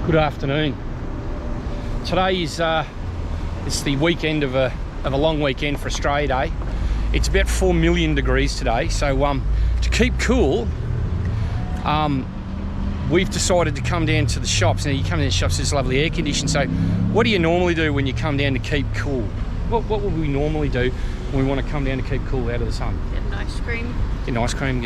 Good afternoon. Today is it's the weekend of a long weekend for Australia Day. It's about 4 million degrees today, so to keep cool, we've decided to come down to the shops. Now you come down to the shops, there's lovely air conditioning. So what do you normally do when you come down to keep cool? What would we normally do when we want to come down to keep cool out of the sun? Get an ice cream. Get an ice cream,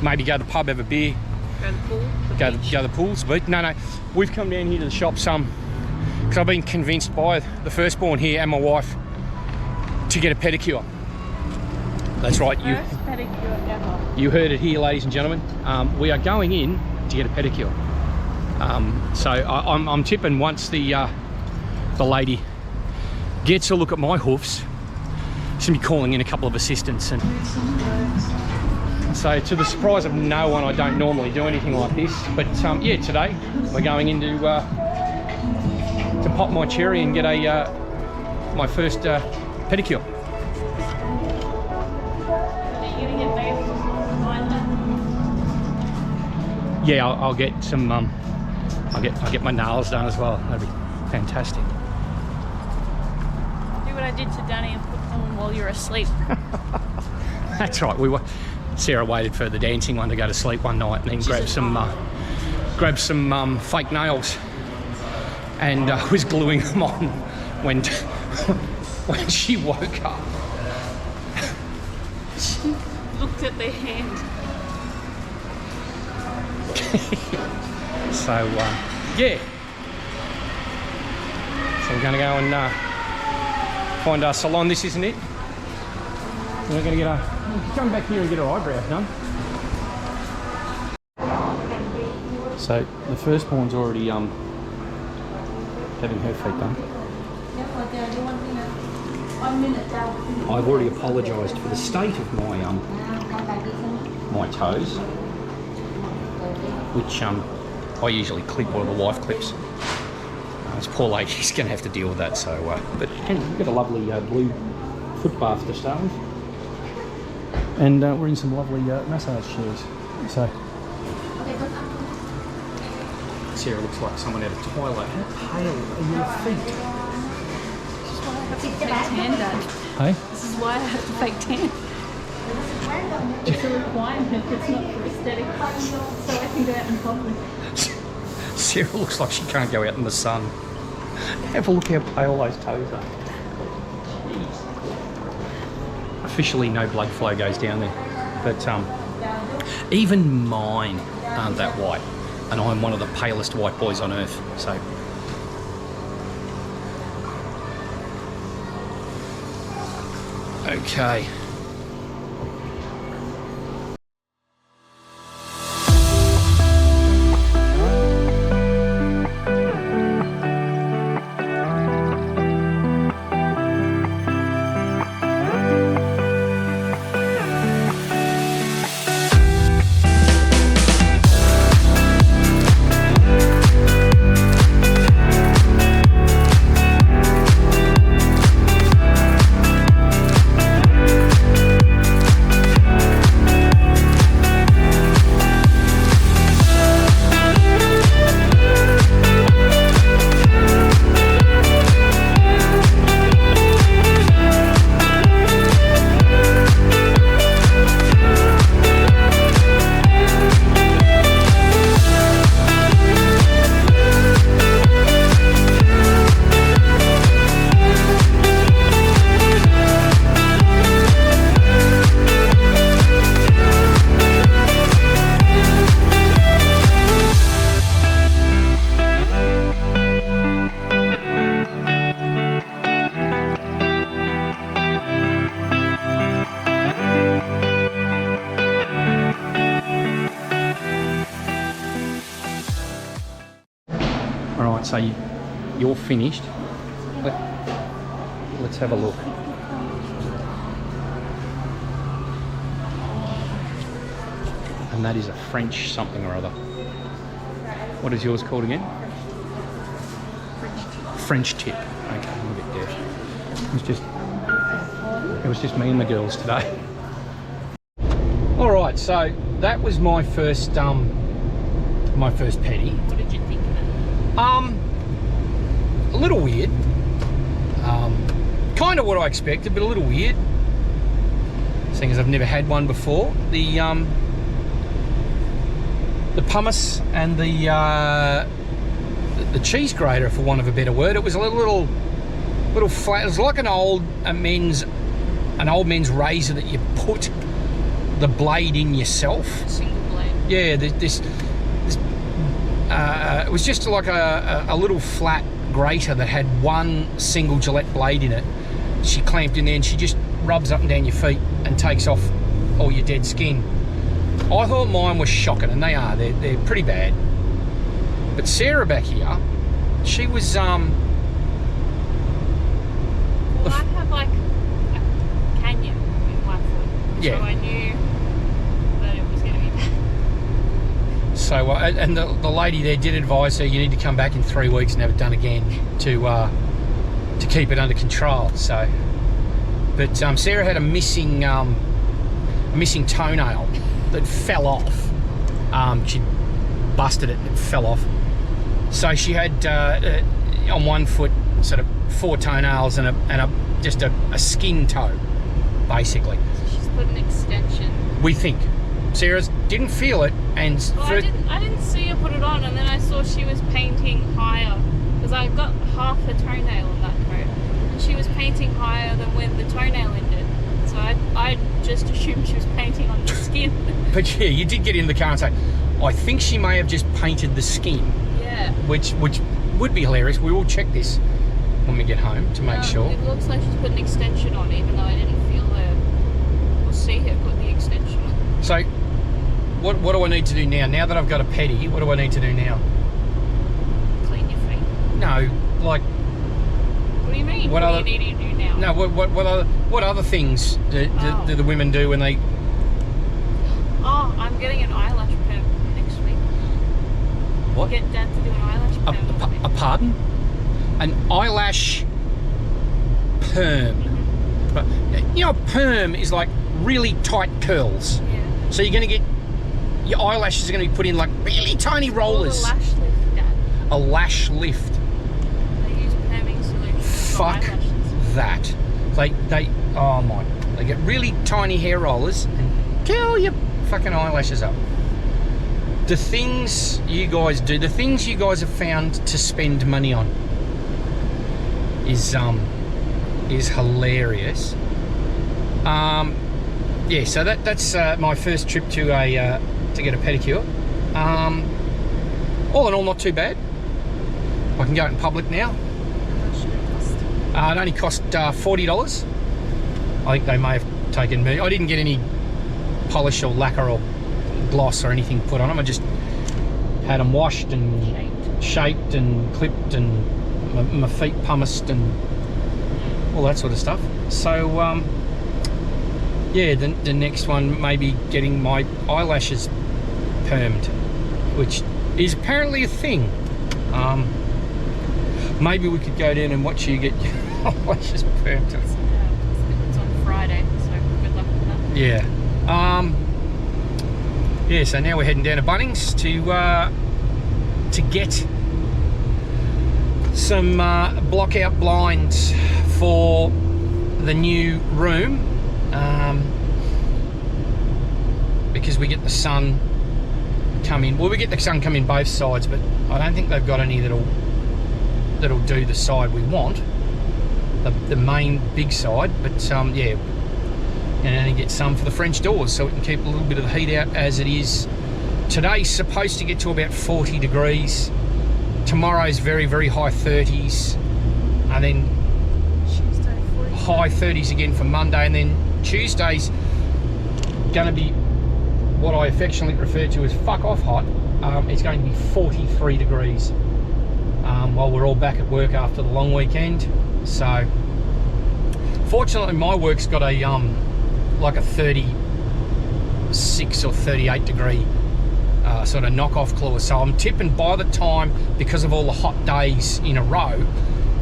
maybe go to the pub, have a beer. Go to the pool. Go to the pools, but no, we've come down here to the shops because I've been convinced by the firstborn here and my wife to get a pedicure. That's right, First pedicure ever. You heard it here, ladies and gentlemen. We are going in to get a pedicure. So I'm tipping once the lady gets a look at my hoofs, she's gonna be calling in a couple of assistants. And so to the surprise of no one, I don't normally do anything like this, but yeah, today we're going in to pop my cherry and get my first pedicure. Yeah, I'll get some. I'll get my nails done as well. That'd be fantastic. Do what I did to Danny and put them on while you're asleep. That's right. Sarah waited for the dancing one to go to sleep one night and then grabbed some fake nails and was gluing them on when she woke up. She looked at their hand. So yeah. So we're going to go and find our salon. This isn't it. We're going to come back here and get our eyebrows done. So the firstborn's already having her feet done. I've already apologised for the state of my toes, which I usually clip, or the wife clips. This poor lady, she's going to have to deal with that. So, but we've got a lovely blue foot bath to start with. And we're in some lovely massage chairs. So Sarah looks like someone out of Twilight. How pale are your feet? This is why I have to fake tan, Dad. Hey? This is why I have to fake tan. It's a requirement. It's not for aesthetics. So I can go out in public. Sarah looks like she can't go out in the sun. Have a look how pale those toes are. Officially no blood flow goes down there, but even mine aren't that white, and I'm one of the palest white boys on earth. So okay. So you're finished. Let's have a look. And that is a French something or other. What is yours called again? French tip. Okay, I'm a bit deaf. It was just me and the girls today. All right, so that was my first pedi. What did you think of it? A little weird. Kind of what I expected, but a little weird. Seeing as I've never had one before. The pumice and the cheese grater, for want of a better word, it was a little flat. It was like an old men's razor that you put the blade in yourself. A single blade. Yeah, it was just like a little flat grater that had one single Gillette blade in it. She clamped in there and she just rubs up and down your feet and takes off all your dead skin. I thought mine was shocking, and they are. They're pretty bad. But Sarah back here, she was Well, I have like a canyon in my foot, yeah. so I knew that it was going to be bad. So, and the lady there did advise her you need to come back in 3 weeks and have it done again to keep it under control. So, but Sarah had a missing toenail that fell off. She busted it and it fell off. So she had on one foot sort of 4 toenails and just a skin toe, basically. So she's put an extension. We think. Sarah didn't feel it, and Well, I didn't see her put it on, and then I saw she was painting higher, because I got half a toenail on that toe, and she was painting higher than where the toenail ended. So I just assumed she was painting on the skin. But yeah, you did get in the car and say, I think she may have just painted the skin. Yeah. Which would be hilarious. We will check this when we get home to make sure. It looks like she's put an extension on, even though I didn't feel her or see her put the extension on. So, what do I need to do now? Now that I've got a pedi, what do I need to do now? Clean your feet. No, like. What do you mean? What do you need to do now? No, what other things do the women do when they? Oh, I'm getting an eyelash perm next week. What? Get Dad to do an eyelash perm. A pardon? An eyelash perm. Mm-hmm. But you know, a perm is like really tight curls. Yeah. So you're going to get your eyelashes are going to be put in like really tiny rollers. A lash lift, Dad. A lash lift. They use perming solutions for Fuck eyelashes. that. They oh my. They get really tiny hair rollers and curl your fucking eyelashes up. The things you guys do, the things you guys have found to spend money on is hilarious. Yeah, so that's my first trip to get a pedicure. All in all, not too bad. I can go out in public now. How much should it cost? It only cost $40. I think they may have taken me. I didn't get any polish or lacquer or gloss or anything put on them. I just had them washed and shaped and clipped and my feet pumiced and all that sort of stuff. So yeah, the next one may be getting my eyelashes permed, which is apparently a thing. Maybe we could go down and watch you get your eyelashes permed. It's on Friday, so good luck with that. Yeah. Yeah, so now we're heading down to Bunnings to get some block out blinds for the new room, because we get the sun come in. Well, we get the sun come in both sides, but I don't think they've got any that'll do the side we want, the main big side. But yeah, and only get some for the French doors, so we can keep a little bit of the heat out as it is. Today's supposed to get to about 40 degrees. Tomorrow's very, very high 30s, and then Tuesday, 40. high 30s again for Monday, and then Tuesday's going to be what I affectionately refer to as fuck off hot. It's going to be 43 degrees while we're all back at work after the long weekend. So fortunately my work's got a like a 36 or 38 degree sort of knock-off clause, so I'm tipping by the time, because of all the hot days in a row,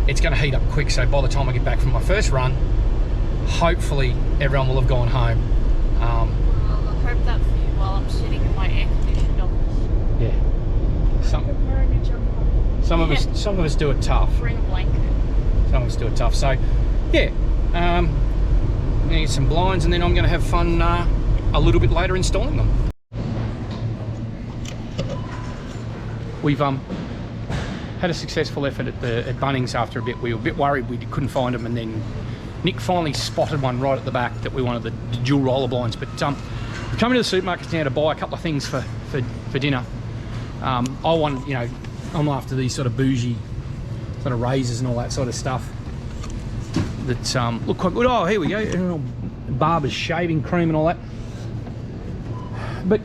it's going to heat up quick. So by the time I get back from my first run, hopefully everyone will have gone home. Well, I hope that for you while I'm sitting in my air-conditioned office. Yeah, Some of us do it tough. Bring a blanket. Some of us do it tough. So, yeah, I'm gonna get some blinds, and then I'm gonna have fun a little bit later installing them. We've had a successful effort at Bunnings after a bit. We were a bit worried we couldn't find them, and then Nick finally spotted one right at the back that we wanted, the dual roller blinds. But we're coming to the supermarket now to buy a couple of things for dinner. I want, you know, I'm after these sort of bougie sort of razors and all that sort of stuff that look quite good. Oh, here we go, barber's shaving cream and all that. But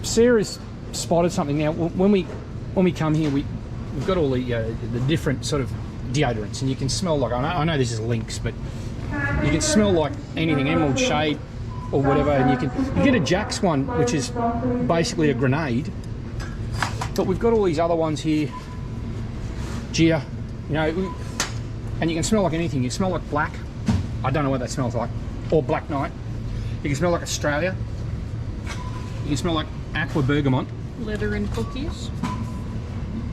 Sarah's spotted something now. When we come here, we've got all the different sort of deodorants, and you can smell like, I know this is Lynx, but you can smell like anything, emerald shade or whatever, and you get a Jack's one, which is basically a grenade. But we've got all these other ones here, Gia, you know, and you can smell like anything. You smell like black, I don't know what that smells like, or Black Knight. You can smell like Australia. You can smell like Aqua Bergamot. Leather and cookies.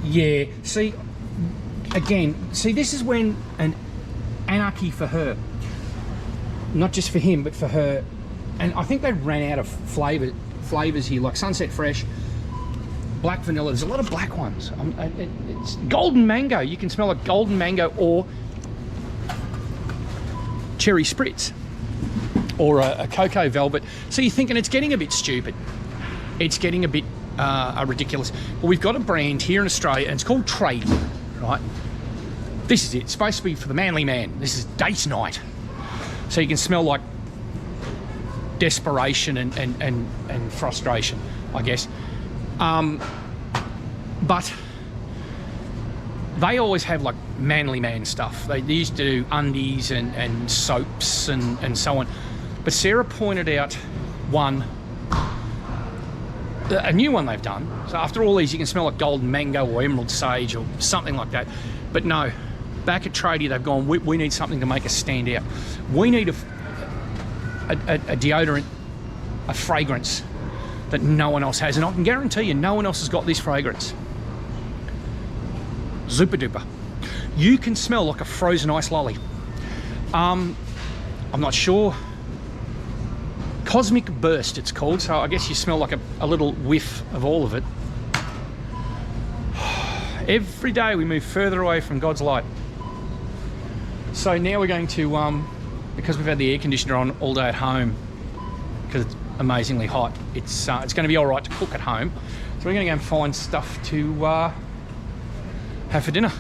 Yeah, see, again, this is when an anarchy for her, not just for him, but for her. And I think they ran out of flavors here, like Sunset Fresh, black vanilla. There's a lot of black ones. It's golden mango. You can smell like golden mango or cherry spritz or a cocoa velvet. So you're thinking it's getting a bit stupid. It's getting a bit ridiculous. Well, we've got a brand here in Australia, and it's called Trade, right? This is it. It's supposed to be for the manly man. This is date night. So you can smell like desperation and frustration, I guess. But they always have like manly man stuff. They used to do undies and soaps and so on. But Sarah pointed out a new one they've done. So after all these, you can smell like golden mango or emerald sage or something like that. But no, back at Tradie, they've gone, we need something to make us stand out. We need a deodorant, a fragrance that no one else has. And I can guarantee you, no one else has got this fragrance. Super duper. You can smell like a frozen ice lolly. I'm not sure. Cosmic Burst, it's called. So I guess you smell like a little whiff of all of it. Every day we move further away from God's light. So now we're going to, because we've had the air conditioner on all day at home, because it's amazingly hot, it's going to be all right to cook at home. So we're going to go and find stuff to have for dinner.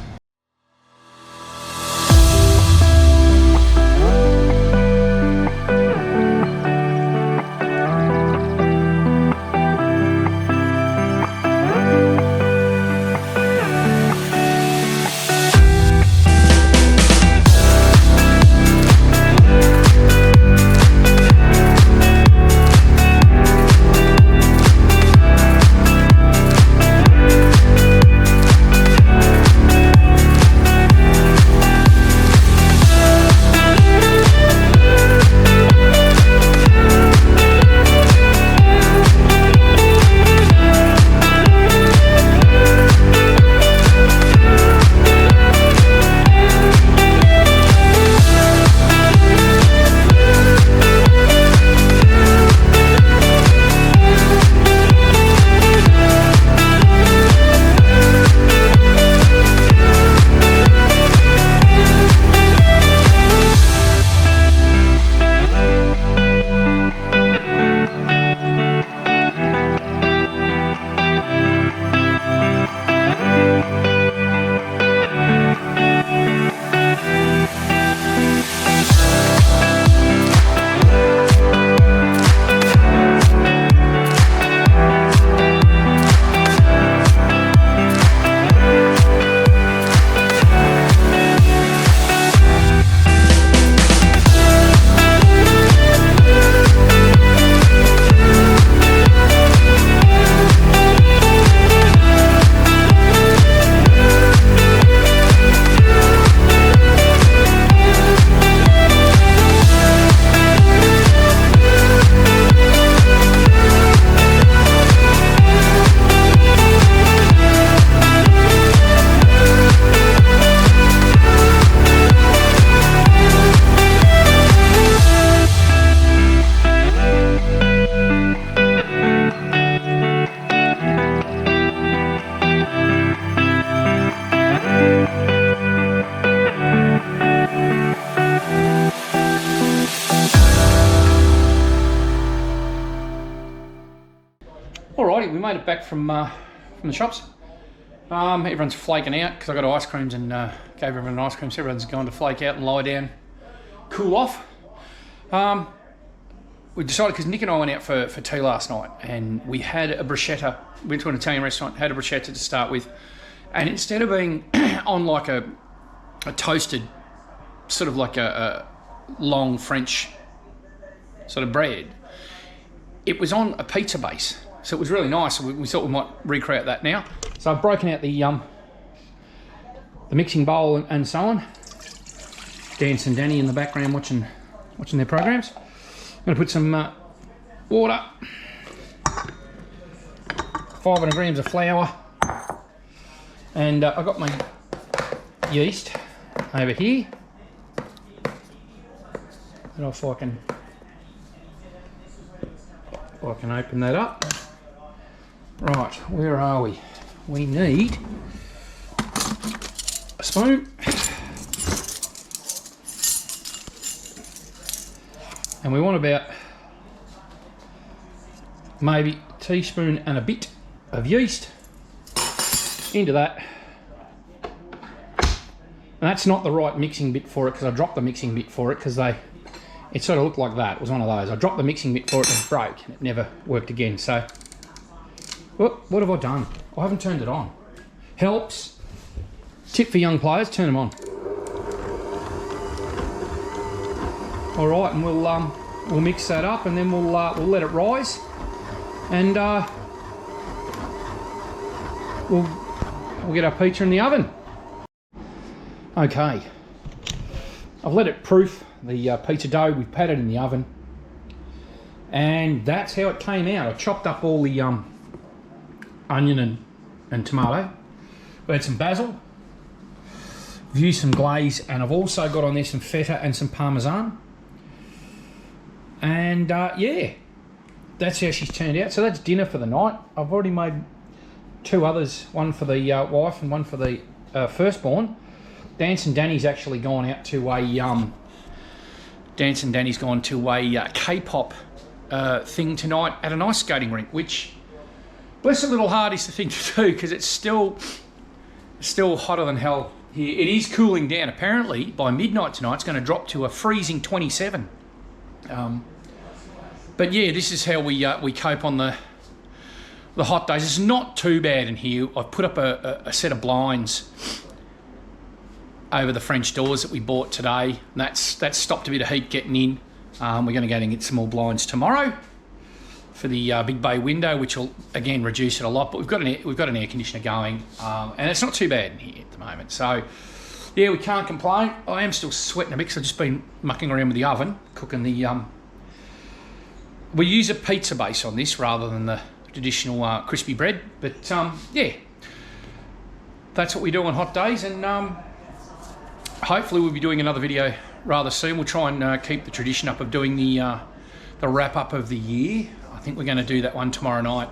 it back from the shops. Everyone's flaking out because I got ice creams and gave everyone ice cream, so everyone's going to flake out and lie down, cool off. We decided, because Nick and I went out for tea last night, and we had a bruschetta. Went to an Italian restaurant, had a bruschetta to start with, and instead of being on like a toasted, sort of like a long French sort of bread, it was on a pizza base. So it was really nice. So we thought we might recreate that now. So I've broken out the mixing bowl and so on. Dance and Danny in the background watching their programs. I'm going to put some water, 500 grams of flour, and I've got my yeast over here. I don't know if I can open that up. Right, where are we? We need a spoon. And we want about maybe a teaspoon and a bit of yeast into that. And that's not the right mixing bit for it, because I dropped the mixing bit for it because it sort of looked like that. It was one of those. I dropped the mixing bit for it and it broke and it never worked again. So, what have I done? I haven't turned it on. Helps. Tip for young players, turn them on. All right, and we'll mix that up, and then we'll let it rise, and we'll get our pizza in the oven. Okay, I've let it proof the pizza dough. We've patted in the oven, and that's how it came out. I chopped up all the onion and tomato. We had some basil. I've used some glaze, and I've also got on there some feta and some parmesan. And yeah, that's how she's turned out. So that's dinner for the night. I've already made two others, one for the wife and one for the firstborn. Dance and Danny's actually gone out to a K-pop thing tonight at an ice skating rink, which, bless the little heart, is the thing to do, because it's still hotter than hell here. It is cooling down. Apparently by midnight tonight it's going to drop to a freezing 27. But yeah, this is how we cope on the hot days. It's not too bad in here. I've put up a set of blinds over the French doors that we bought today. That's stopped a bit of heat getting in. We're going to go and get some more blinds tomorrow for the big bay window, which will again reduce it a lot. But we've got an air conditioner going, and it's not too bad in here at the moment. So yeah, we can't complain. I am still sweating a bit because I've just been mucking around with the oven, cooking the... We use a pizza base on this rather than the traditional crispy bread. But yeah, that's what we do on hot days. And hopefully we'll be doing another video rather soon. We'll try and keep the tradition up of doing the wrap-up of the year. I think we're going to do that one tomorrow night.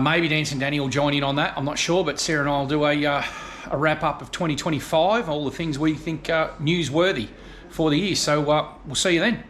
Maybe Dance and Danny will join in on that. I'm not sure, but Sarah and I will do a wrap-up of 2025, all the things we think are newsworthy for the year. So we'll see you then.